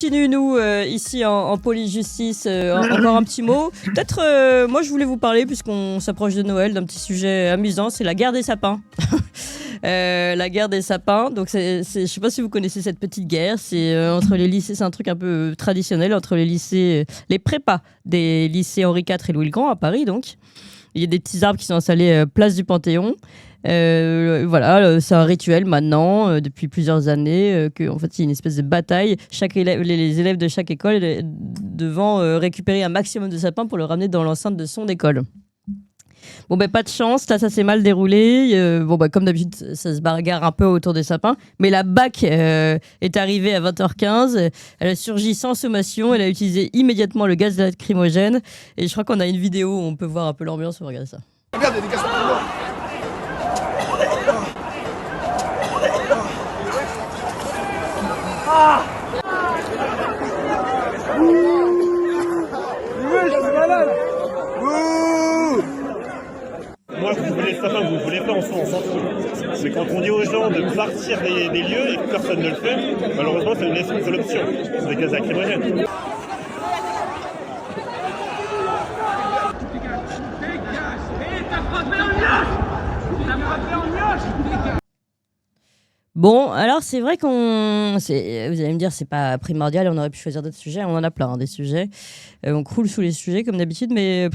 Continue, nous, ici en police-justice, encore un petit mot. Peut-être, moi je voulais vous parler, puisqu'on s'approche de Noël, d'un petit sujet amusant, c'est la guerre des sapins. La guerre des sapins, donc je sais pas si vous connaissez cette petite guerre, c'est entre les lycées, c'est un truc un peu traditionnel, entre les lycées, les prépas des lycées Henri IV et Louis le Grand à Paris, donc. Il y a des petits arbres qui sont installés place du Panthéon. Voilà, c'est un rituel maintenant, depuis plusieurs années, qu'en fait, il y a une espèce de bataille. Les élèves de chaque école devant récupérer un maximum de sapins pour le ramener dans l'enceinte de son école. Bon, pas de chance, là ça s'est mal déroulé. Comme d'habitude, ça se bagarre un peu autour des sapins. Mais la BAC est arrivée à 20h15. Elle a surgi sans sommation. Elle a utilisé immédiatement le gaz lacrymogène. Et je crois qu'on a une vidéo où on peut voir un peu l'ambiance. Regardez ça. Regarde, il y a des gaz lacrymogènes. Ah! Moi, vous voulez le sapin, vous ne voulez pas, on s'en fout. C'est quand on dit aux gens de partir des lieux et que personne ne le fait, malheureusement, c'est une seule option. C'est des gaz lacrymogènes. Bon, alors c'est vrai vous allez me dire, c'est pas primordial, on aurait pu choisir d'autres sujets, on en a plein, des sujets. On croule sous les sujets comme d'habitude, mais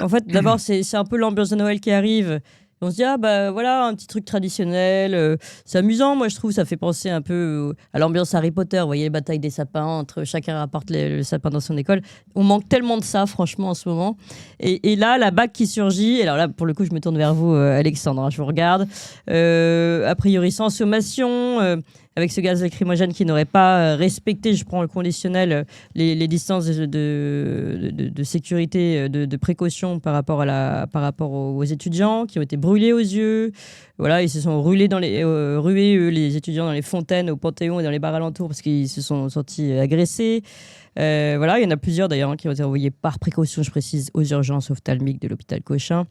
en fait, d'abord, c'est un peu l'ambiance de Noël qui arrive. On se dit, voilà, un petit truc traditionnel, c'est amusant, moi je trouve, ça fait penser un peu à l'ambiance Harry Potter, vous voyez, les batailles des sapins, entre chacun rapporte le sapin dans son école. On manque tellement de ça, franchement, en ce moment. Et là, la BAC qui surgit, alors là, pour le coup, je me tourne vers vous, Alexandre, hein, je vous regarde. A priori, sans sommation, avec ce gaz lacrymogène qui n'aurait pas respecté, je prends le conditionnel, les distances de sécurité, de précaution par rapport aux étudiants qui ont été brûlés aux yeux. Voilà, ils se sont rués, les étudiants, dans les fontaines, au Panthéon et dans les bars alentours parce qu'ils se sont sentis agressés. Voilà, il y en a plusieurs d'ailleurs qui ont été envoyés par précaution, je précise, aux urgences ophtalmiques de l'hôpital Cochin.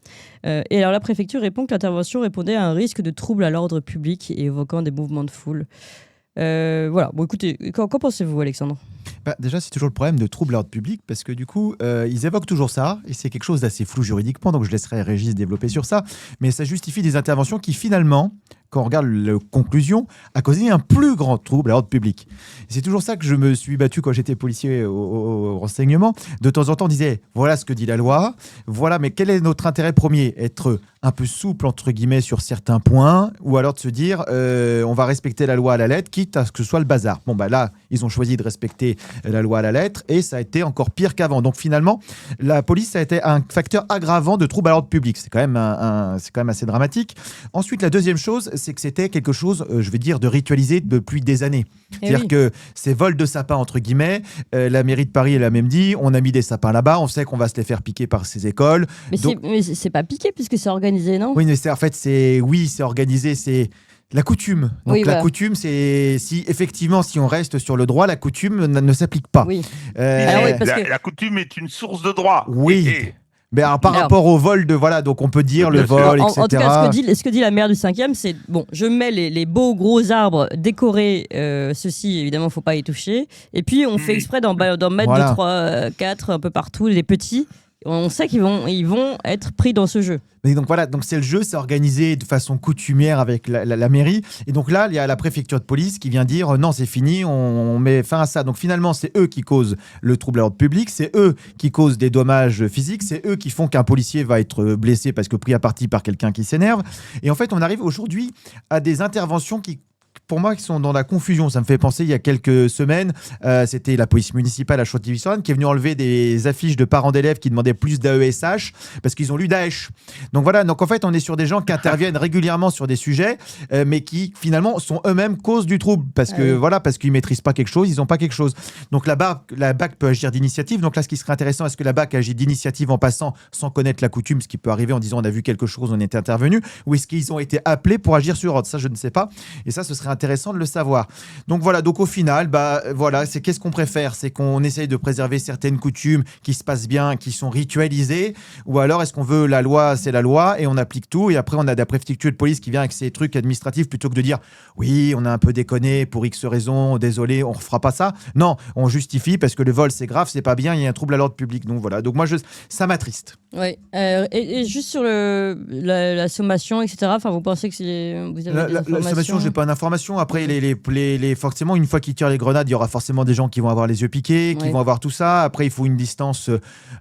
Et alors la préfecture répond que l'intervention répondait à un risque de trouble à l'ordre public et évoquant des mouvements de foule. Voilà, bon écoutez, qu'en pensez-vous, Alexandre ? Déjà, c'est toujours le problème de trouble à l'ordre public parce que du coup, ils évoquent toujours ça et c'est quelque chose d'assez flou juridiquement, donc je laisserai Régis développer sur ça. Mais ça justifie des interventions qui finalement, quand on regarde la conclusion, a causé un plus grand trouble à l'ordre public. Et c'est toujours ça que je me suis battu quand j'étais policier au renseignement. De temps en temps, on disait, voilà ce que dit la loi, voilà, mais quel est notre intérêt premier ? Être un peu souple, entre guillemets, sur certains points, ou alors de se dire, on va respecter la loi à la lettre, quitte à ce que ce soit le bazar. Bon, là, ils ont choisi de respecter la loi à la lettre, et ça a été encore pire qu'avant. Donc finalement, la police, ça a été un facteur aggravant de trouble à l'ordre public. C'est quand même, c'est quand même assez dramatique. Ensuite, la deuxième chose, c'est que c'était quelque chose, je vais dire, de ritualisé depuis des années. C'est-à-dire que ces vols de sapins, entre guillemets, la mairie de Paris, elle a même dit, on a mis des sapins là-bas, on sait qu'on va se les faire piquer par ces écoles. Mais c'est pas piqué puisque c'est organisé, non ? Oui, mais c'est organisé, c'est la coutume. Donc oui, la coutume, c'est effectivement, si on reste sur le droit, la coutume ne s'applique pas. Oui. La coutume est une source de droit. Oui. Mais alors, rapport au vol donc on peut dire le vol, etc. En tout cas, ce que dit la maire du 5e, c'est bon, je mets les beaux gros arbres décorés, ceux-ci évidemment faut pas y toucher, et puis on fait exprès d'en mettre 2, 3, 4 un peu partout, les petits. On sait qu'ils vont être pris dans ce jeu. Mais donc voilà, donc c'est le jeu, c'est organisé de façon coutumière avec la mairie. Et donc là, il y a la préfecture de police qui vient dire non, c'est fini, on met fin à ça. Donc finalement, c'est eux qui causent le trouble à l'ordre public, c'est eux qui causent des dommages physiques, c'est eux qui font qu'un policier va être blessé parce que pris à partie par quelqu'un qui s'énerve. Et en fait, on arrive aujourd'hui à des interventions qui, pour moi, qui sont dans la confusion. Ça me fait penser, il y a quelques semaines, c'était la police municipale à Chantilly-sur-Saône qui est venue enlever des affiches de parents d'élèves qui demandaient plus d'AESH parce qu'ils ont lu Daesh. Donc voilà, donc en fait, on est sur des gens qui interviennent régulièrement sur des sujets, mais qui finalement sont eux-mêmes cause du trouble parce qu'ils maîtrisent pas quelque chose, ils ont pas quelque chose. Donc la BAC peut agir d'initiative. Donc là, ce qui serait intéressant, est-ce que la BAC agit d'initiative en passant sans connaître la coutume, ce qui peut arriver en disant on a vu quelque chose, on est intervenu, ou est-ce qu'ils ont été appelés pour agir sur ordre ? Ça, je ne sais pas. Et ça, ce serait intéressant de le savoir. Donc voilà, donc au final, voilà, c'est qu'est-ce qu'on préfère? C'est qu'on essaye de préserver certaines coutumes qui se passent bien, qui sont ritualisées, ou alors est-ce qu'on veut la loi, c'est la loi, et on applique tout, et après on a la préfecture de police qui vient avec ces trucs administratifs plutôt que de dire oui, on a un peu déconné pour X raisons, désolé, on ne refera pas ça. Non, on justifie parce que le vol c'est grave, c'est pas bien, il y a un trouble à l'ordre public. Donc voilà, donc moi ça m'attriste. Oui, et juste sur la sommation, etc. Enfin, vous pensez que vous avez des informations? La sommation, j'ai pas d'informations. Après, forcément, une fois qu'ils tirent les grenades, il y aura forcément des gens qui vont avoir les yeux piqués, qui vont avoir tout ça. Après, il faut une distance.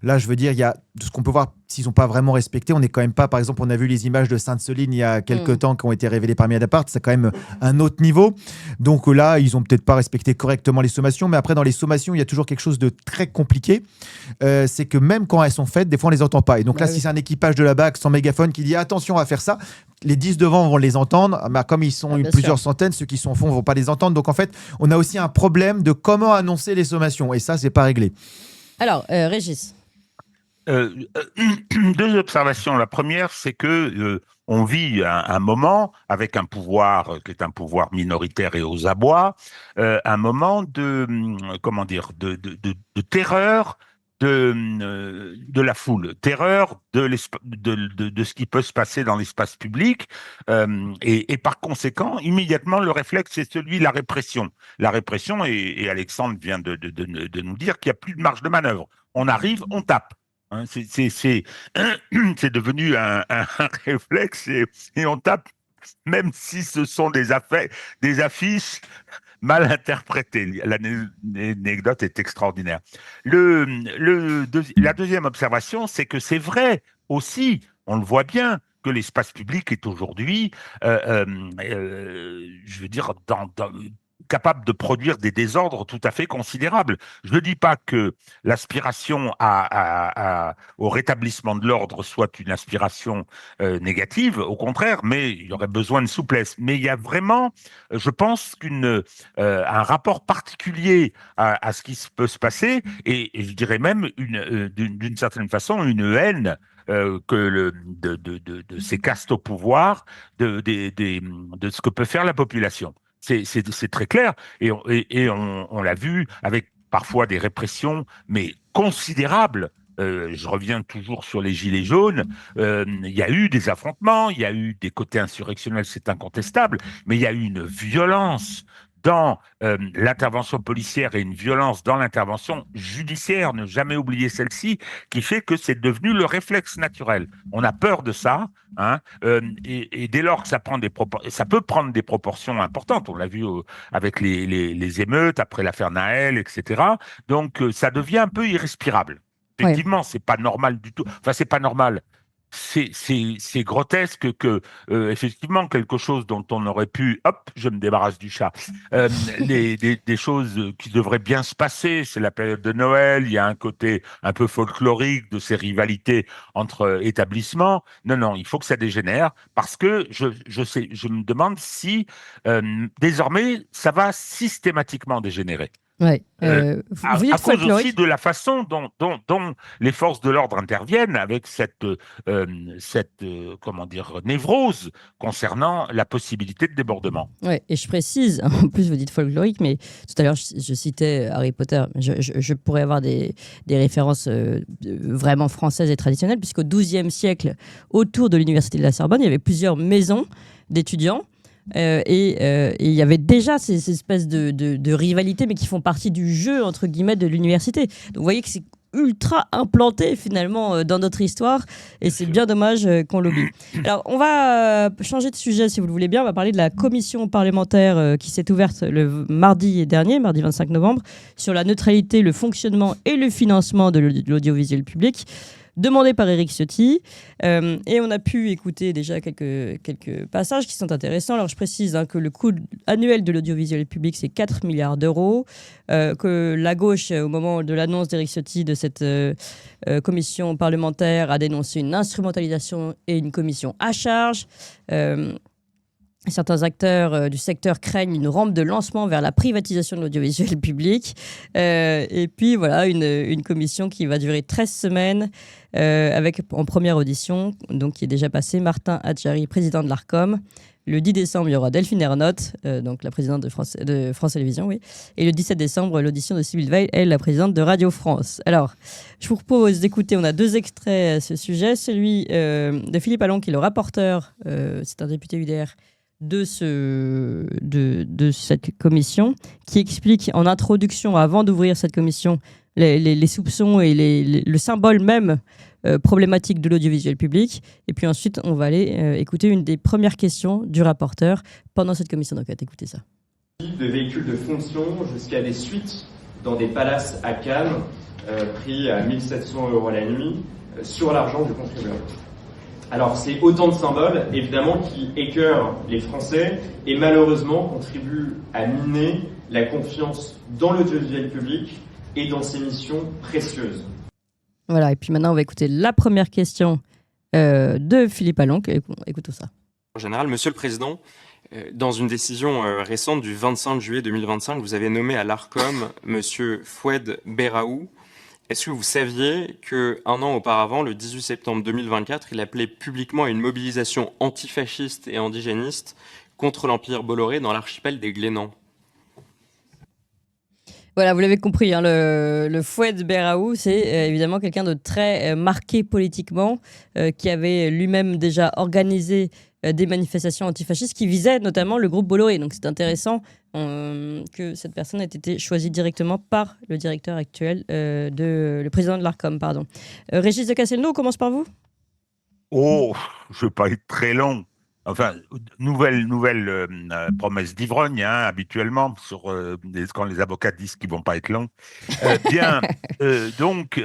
Là, je veux dire, il y a ce qu'on peut voir. S'ils n'ont pas vraiment respecté, on n'est quand même pas. Par exemple, on a vu les images de Sainte-Soline il y a quelques temps qui ont été révélées par Mediapart. C'est quand même un autre niveau. Donc là, ils ont peut-être pas respecté correctement les sommations. Mais après, dans les sommations, il y a toujours quelque chose de très compliqué. C'est que même quand elles sont faites, des fois, on les entend pas. Et donc là, si c'est un équipage de la BAC sans mégaphone qui dit attention à faire ça, les 10 devant vont les entendre, mais comme ils sont plusieurs centaines, ceux qui sont au fond vont pas les entendre. Donc en fait, on a aussi un problème de comment annoncer les sommations. Et ça, c'est pas réglé. Alors, Régis. Deux observations. La première, c'est que on vit un moment avec un pouvoir qui est un pouvoir minoritaire et aux abois, un moment de terreur de la foule, terreur de ce qui peut se passer dans l'espace public, et par conséquent, immédiatement, le réflexe, c'est celui de la répression. La répression, et Alexandre vient de nous dire qu'il n'y a plus de marge de manœuvre. On arrive, on tape. Hein, c'est devenu un réflexe et on tape, même si ce sont des affiches mal interprétées. L'anecdote est extraordinaire. La deuxième observation, c'est que c'est vrai aussi, on le voit bien, que l'espace public est aujourd'hui, je veux dire, capable de produire des désordres tout à fait considérables. Je ne dis pas que l'aspiration au rétablissement de l'ordre soit une aspiration négative, au contraire, mais il y aurait besoin de souplesse. Mais il y a vraiment, je pense, un rapport particulier à ce qui peut se passer, et je dirais même d'une certaine façon une haine de ces castes au pouvoir, de ce que peut faire la population. C'est très clair, et on l'a vu avec parfois des répressions, mais considérables. Je reviens toujours sur les gilets jaunes. Il y a eu des affrontements, il y a eu des côtés insurrectionnels, c'est incontestable, mais il y a eu une violence dans l'intervention policière et une violence dans l'intervention judiciaire, ne jamais oublier celle-ci, qui fait que c'est devenu le réflexe naturel. On a peur de ça, hein, et dès lors que ça peut prendre des proportions importantes. On l'a vu avec les émeutes, après l'affaire Naël, etc. Donc ça devient un peu irrespirable. Effectivement, c'est pas normal du tout. Enfin, c'est pas normal. C'est grotesque que, effectivement, quelque chose dont on aurait pu, hop, je me débarrasse du chat, des choses qui devraient bien se passer. C'est la période de Noël, il y a un côté un peu folklorique de ces rivalités entre établissements. Non, il faut que ça dégénère, parce que je me demande si désormais ça va systématiquement dégénérer. Ouais. À cause aussi de la façon dont les forces de l'ordre interviennent avec cette névrose concernant la possibilité de débordement. Ouais, et je précise, en plus vous dites folklorique, mais tout à l'heure je citais Harry Potter. Je pourrais avoir des références vraiment françaises et traditionnelles, puisqu'au XIIe siècle, autour de l'université de la Sorbonne, il y avait plusieurs maisons d'étudiants. Et il y avait déjà ces espèces de rivalités, mais qui font partie du jeu, entre guillemets, de l'université. Donc vous voyez que c'est ultra implanté finalement dans notre histoire, et c'est bien dommage qu'on l'oublie. Alors on va changer de sujet si vous le voulez bien. On va parler de la commission parlementaire qui s'est ouverte le mardi dernier, mardi 25 novembre, sur la neutralité, le fonctionnement et le financement de l'audiovisuel public, demandé par Éric Ciotti, et on a pu écouter déjà quelques passages qui sont intéressants. Alors je précise que le coût annuel de l'audiovisuel public, c'est 4 milliards d'euros, que la gauche, au moment de l'annonce d'Éric Ciotti de cette commission parlementaire, a dénoncé une instrumentalisation et une commission à charge. Certains acteurs du secteur craignent une rampe de lancement vers la privatisation de l'audiovisuel public. Et puis voilà, une commission qui va durer 13 semaines, avec en première audition, donc qui est déjà passé, Martin Hadjari, président de l'Arcom, Le 10 décembre, il y aura Delphine Ernotte, donc la présidente de France Télévisions, oui. Et le 17 décembre, l'audition de Sybille Veil, elle, la présidente de Radio France. Alors, je vous propose d'écouter, on a 2 extraits à ce sujet. Celui de Philippe Allon, qui est le rapporteur, c'est un député UDR, de cette commission, qui explique en introduction, avant d'ouvrir cette commission, les soupçons et le symbole même problématique de l'audiovisuel public. Et puis ensuite, on va aller écouter une des premières questions du rapporteur pendant cette commission d'enquête. Écoutez ça. De véhicules de fonction jusqu'à des suites dans des palaces à Cannes, pris à 1 700 € la nuit, sur l'argent du contribuable. Alors, c'est autant de symboles, évidemment, qui écœurent les Français et malheureusement contribuent à miner la confiance dans l'audiovisuel public et dans ses missions précieuses. Voilà, et puis maintenant, on va écouter la première question de Philippe Allon. Écoutons ça. En général, Monsieur le Président, dans une décision récente du 25 juillet 2025, vous avez nommé à l'ARCOM Monsieur Foued Beraou. Est-ce que vous saviez qu'un an auparavant, le 18 septembre 2024, il appelait publiquement à une mobilisation antifasciste et indigéniste contre l'Empire Bolloré dans l'archipel des Glénans ? Voilà, vous l'avez compris, hein, le Foued Beraou, c'est évidemment quelqu'un de très marqué politiquement, qui avait lui-même déjà organisé des manifestations antifascistes qui visaient notamment le groupe Bolloré. Donc c'est intéressant que cette personne ait été choisie directement par le directeur actuel, le président de l'ARCOM, pardon. Régis de Castelnau, on commence par vous ? Oh, je ne vais pas être très long. Enfin, nouvelle promesse d'ivrogne, hein, habituellement, quand les avocats disent qu'ils ne vont pas être longs. Donc,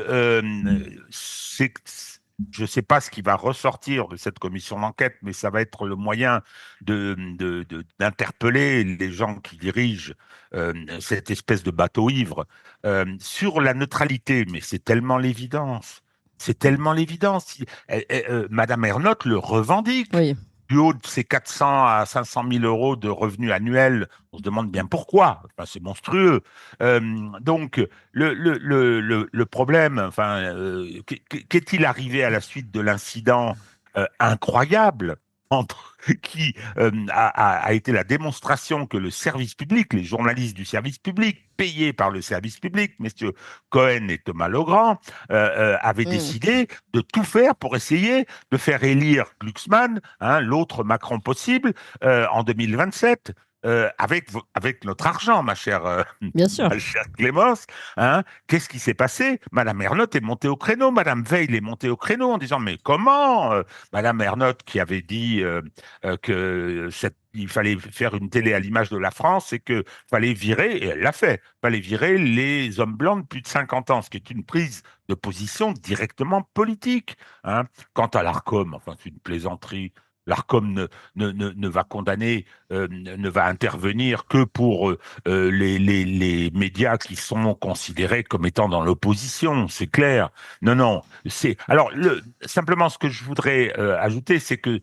je ne sais pas ce qui va ressortir de cette commission d'enquête, mais ça va être le moyen d'interpeller les gens qui dirigent cette espèce de bateau ivre sur la neutralité. Mais c'est tellement l'évidence. C'est tellement l'évidence. Madame Ernotte le revendique. Oui. Du haut de ces 400 à 500 000 euros de revenus annuels, on se demande bien pourquoi. Enfin, c'est monstrueux. Donc, le problème, qu'est-il arrivé à la suite de l'incident incroyable qui a été la démonstration que le service public, les journalistes du service public, payés par le service public, messieurs Cohen et Thomas Legrand, avaient décidé de tout faire pour essayer de faire élire Glucksmann, l'autre Macron possible, en 2027. Avec notre argent, ma chère, Bien sûr. Ma chère Clémence, qu'est-ce qui s'est passé? Madame Ernotte est montée au créneau, Madame Veil est montée au créneau en disant mais comment Madame Ernotte qui avait dit il fallait faire une télé à l'image de la France et que fallait virer, et elle l'a fait, fallait virer les hommes blancs de plus de 50 ans, ce qui est une prise de position directement politique. Quant à l'ARCOM, enfin c'est une plaisanterie. L'ARCOM ne va condamner, ne va intervenir que pour les médias qui sont considérés comme étant dans l'opposition, c'est clair. Non. Alors, simplement, ce que je voudrais ajouter, c'est que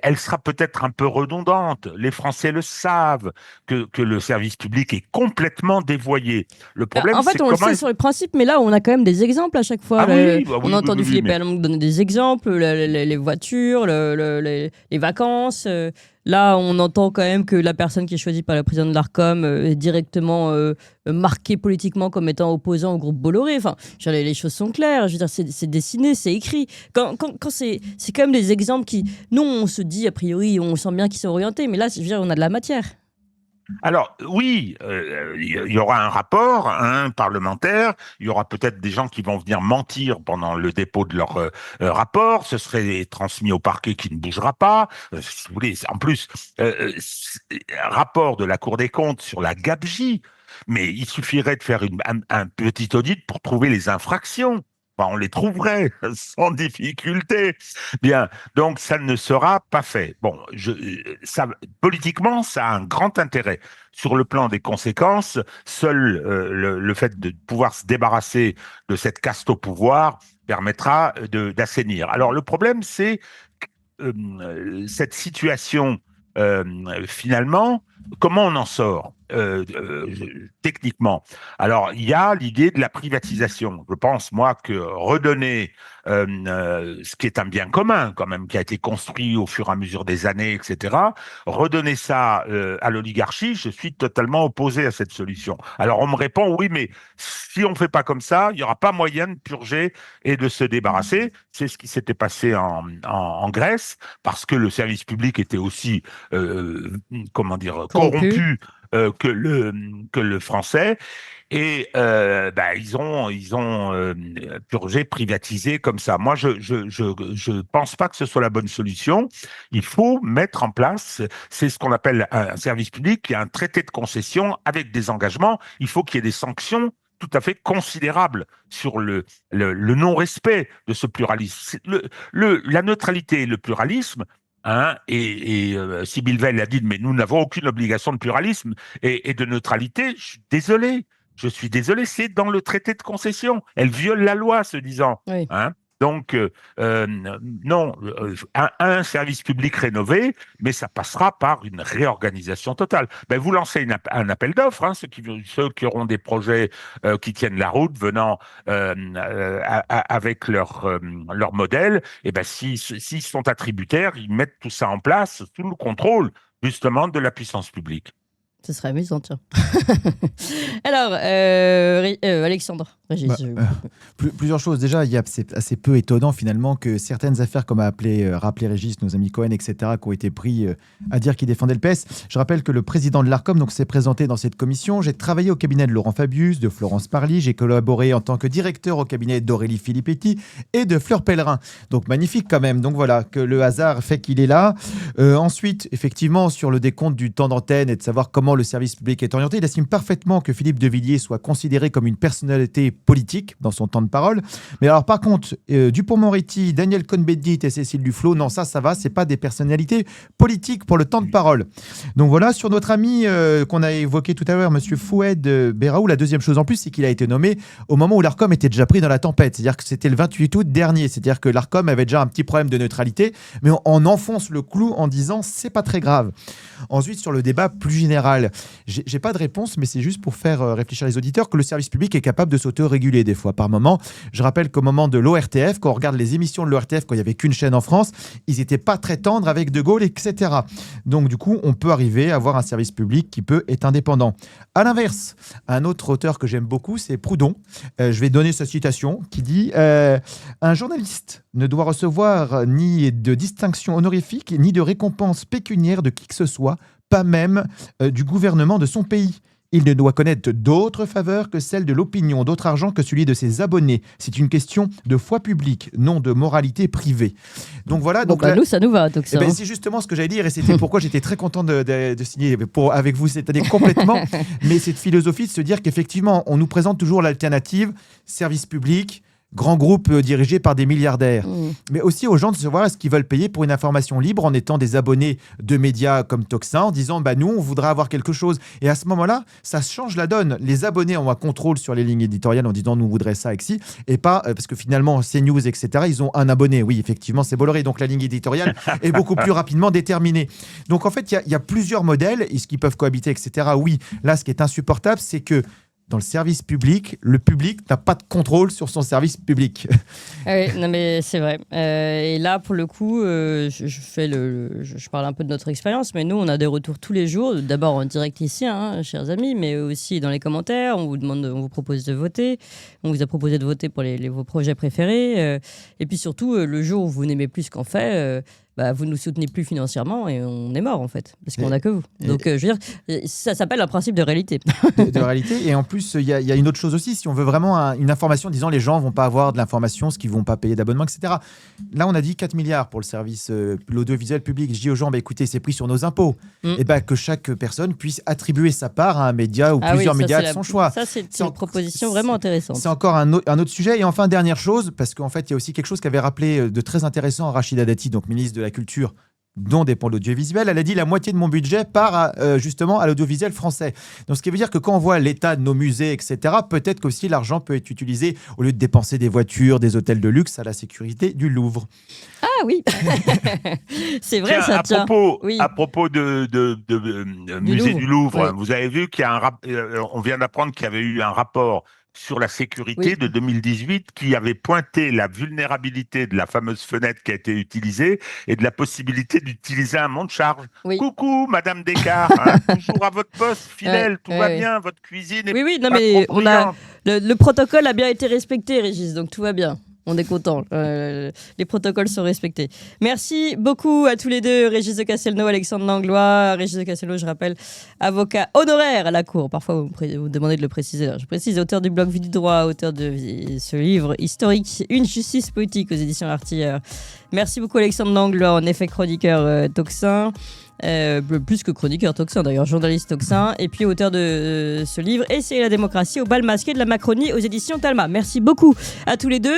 elle sera peut-être un peu redondante. Les Français le savent, que le service public est complètement dévoyé. Le problème, en fait, c'est on le sait sur le principe, mais là, on a quand même des exemples à chaque fois. On a entendu Philippe Allon donner des exemples, les voitures, les vacances. Là, on entend quand même que la personne qui est choisie par le président de l'ARCOM est directement marquée politiquement comme étant opposant au groupe Bolloré. Enfin, les choses sont claires. Je veux dire, c'est dessiné, c'est écrit. Quand c'est quand même des exemples qui... Nous, on se dit, a priori, on sent bien qu'ils sont orientés, mais là, je veux dire, on a de la matière. Alors oui, il y aura un rapport parlementaire, il y aura peut-être des gens qui vont venir mentir pendant le dépôt de leur rapport, ce serait transmis au parquet qui ne bougera pas, si vous voulez, en plus, rapport de la Cour des comptes sur la gabegie, mais il suffirait de faire un petit audit pour trouver les infractions. On les trouverait sans difficulté. Bien, donc ça ne sera pas fait. Bon, politiquement, ça a un grand intérêt. Sur le plan des conséquences, seul le fait de pouvoir se débarrasser de cette caste au pouvoir permettra d'assainir. Alors le problème, c'est cette situation, finalement, comment on en sort ? techniquement. Alors, il y a l'idée de la privatisation. Je pense, moi, que redonner ce qui est un bien commun, quand même, qui a été construit au fur et à mesure des années, etc., redonner ça à l'oligarchie, je suis totalement opposé à cette solution. Alors, on me répond, oui, mais si on ne fait pas comme ça, il n'y aura pas moyen de purger et de se débarrasser. C'est ce qui s'était passé en Grèce, parce que le service public était aussi, comment dire, corrompu que le français. Et ils ont purgé, privatisé comme ça. Moi, je pense pas que ce soit la bonne solution. Il faut mettre en place, c'est ce qu'on appelle un service public, qui a un traité de concession avec des engagements. Il faut qu'il y ait des sanctions tout à fait considérables sur le non-respect de ce pluralisme. La neutralité et le pluralisme. Hein, Sybille Veil a dit, mais nous n'avons aucune obligation de pluralisme et de neutralité. Je suis désolé, c'est dans le traité de concession. Elle viole la loi, se disant. Oui. Hein. Donc, non, un service public rénové, mais ça passera par une réorganisation totale. Vous lancez un appel d'offres, hein, ceux qui auront des projets qui tiennent la route, venant avec leur modèle, et s'ils sont attributaires, ils mettent tout ça en place sous le contrôle, justement, de la puissance publique. Ce serait amusant, tiens. Alors, Alexandre, Régis. Plusieurs choses. Déjà, c'est assez peu étonnant finalement que certaines affaires, comme a rappelé Régis, nos amis Cohen, etc., qui ont été pris à dire qu'ils défendaient le PS. Je rappelle que le président de l'Arcom s'est présenté dans cette commission. J'ai travaillé au cabinet de Laurent Fabius, de Florence Parly. J'ai collaboré en tant que directeur au cabinet d'Aurélie Filippetti et de Fleur Pellerin. Donc magnifique quand même. Donc voilà, que le hasard fait qu'il est là. Ensuite, effectivement, sur le décompte du temps d'antenne et de savoir comment le service public est orienté, il estime parfaitement que Philippe de Villiers soit considéré comme une personnalité politique dans son temps de parole. Mais alors par contre, Dupond-Moretti, Daniel Cohn-Bendit et Cécile Duflot, non, ça va, c'est pas des personnalités politiques pour le temps de parole. Donc voilà, sur notre ami qu'on a évoqué tout à l'heure, monsieur Foued Béraou, la deuxième chose en plus, c'est qu'il a été nommé au moment où l'Arcom était déjà pris dans la tempête. C'est-à-dire que c'était le 28 août dernier. C'est-à-dire que l'Arcom avait déjà un petit problème de neutralité, mais on enfonce le clou en disant c'est pas très grave. Ensuite, sur le débat plus général, j'ai pas de réponse, mais c'est juste pour faire réfléchir les auditeurs que le service public est capable de s'auto-réguler des fois par moment. Je rappelle qu'au moment de l'ORTF, quand on regarde les émissions de l'ORTF, quand il n'y avait qu'une chaîne en France, ils n'étaient pas très tendres avec De Gaulle, etc. Donc du coup, on peut arriver à avoir un service public qui peut être indépendant. À l'inverse, un autre auteur que j'aime beaucoup, c'est Proudhon. Je vais donner sa citation qui dit un journaliste ne doit recevoir ni de distinction honorifique, ni de récompense pécuniaire de qui que ce soit, pas même du gouvernement de son pays. Il ne doit connaître d'autres faveurs que celles de l'opinion, d'autre argent que celui de ses abonnés. C'est une question de foi publique, non de moralité privée. Donc voilà. Donc nous, ça nous va. Donc ça, c'est justement ce que j'allais dire et c'était pourquoi j'étais très content de signer avec vous cette année complètement. Mais cette philosophie de se dire qu'effectivement, on nous présente toujours l'alternative, service public, grands groupes dirigés par des milliardaires. Mais aussi aux gens de savoir est-ce qu'ils veulent payer pour une information libre en étant des abonnés de médias comme Toxin, en disant nous, on voudrait avoir quelque chose. Et à ce moment-là, ça change la donne. Les abonnés ont un contrôle sur les lignes éditoriales en disant nous, on voudrait ça, Exi, et pas parce que finalement, CNews, etc., ils ont un abonné. Oui, effectivement, c'est Bolloré. Donc la ligne éditoriale est beaucoup plus rapidement déterminée. Donc en fait, il y a plusieurs modèles. Est-ce qu'ils peuvent cohabiter, etc. Oui, là, ce qui est insupportable, c'est que dans le service public, le public n'a pas de contrôle sur son service public. Oui, non mais c'est vrai. Et là, pour le coup, je parle un peu de notre expérience, mais nous, on a des retours tous les jours, d'abord en direct ici, chers amis, mais aussi dans les commentaires. On vous propose de voter. On vous a proposé de voter pour vos projets préférés. Et puis surtout, le jour où vous n'aimez plus ce qu'on fait, vous ne nous soutenez plus financièrement et on est mort en fait, parce qu'on n'a que vous. Donc je veux dire, ça s'appelle un principe de réalité. de réalité. Et en plus, il y a une autre chose aussi, si on veut vraiment une information disant les gens ne vont pas avoir de l'information, ce qu'ils ne vont pas payer d'abonnement, etc. Là, on a dit 4 milliards pour le service, l'audiovisuel public. Je dis aux gens, écoutez, c'est pris sur nos impôts. Et que chaque personne puisse attribuer sa part à un média ou plusieurs médias de son choix. Ça, c'est une proposition vraiment intéressante. C'est encore un autre sujet. Et enfin, dernière chose, parce qu'en fait, il y a aussi quelque chose qu'avait rappelé de très intéressant Rachida Dati, donc ministre de la Culture dont dépend l'audiovisuel. Elle a dit la moitié de mon budget part justement à l'audiovisuel français. Donc ce qui veut dire que quand on voit l'état de nos musées, etc., peut-être qu'aussi l'argent peut être utilisé, au lieu de dépenser des voitures, des hôtels de luxe, à la sécurité du Louvre. Ah oui, c'est vrai, ça tient. À propos de musée du Louvre, vous avez vu qu'il y a on vient d'apprendre qu'il y avait eu un rapport sur la sécurité de 2018 qui avait pointé la vulnérabilité de la fameuse fenêtre qui a été utilisée et de la possibilité d'utiliser un monte-charge. Coucou, Madame Descartes, toujours à votre poste, fidèle, tout va bien, votre cuisine est non, mais le protocole a bien été respecté, Régis, donc tout va bien. On est content. Les protocoles sont respectés. Merci beaucoup à tous les deux, Régis de Castelnau, Alexandre Langlois. Régis de Castelnau, je rappelle, avocat honoraire à la Cour. Parfois, vous demandez de le préciser. Je précise, auteur du blog Vie du droit, auteur de ce livre historique, Une justice politique aux éditions Artilleur. Merci beaucoup, Alexandre Langlois, en effet chroniqueur Tocsin. Plus que chroniqueur Tocsin d'ailleurs, journaliste Tocsin, et puis auteur de ce livre Essayer la démocratie au bal masqué de la Macronie aux éditions Talma. Merci beaucoup à tous les deux.